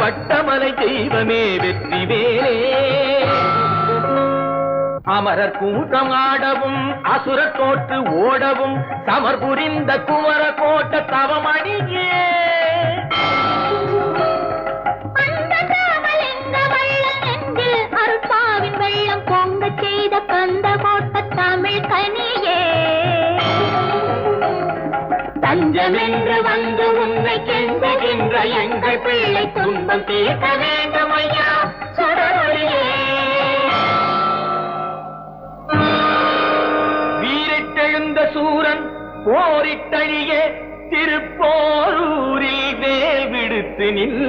பட்டமலை தெய்வமே வெற்றி வேலே. அமரர் கூட்டம் ஆடவும் அசுரர் தோற்று ஓடவும் சமர் புரிந்த குமர கோட்ட தவமணியே. அருட்பாவின் வெள்ளம் பொங்க செய்த கந்த கோட்ட தமிழ் கனியே. தஞ்சமென்று வந்து உன்னை கெஞ்சுகின்ற எங்கள் பிள்ளை துன்பம் தீர்க்க வேண்டும் ஐயா சுடரொளியே. வீரிட்டெழுந்த சூரன் போரிட்டழியே திருப்போரூரில் வேல் விடுத்து நில்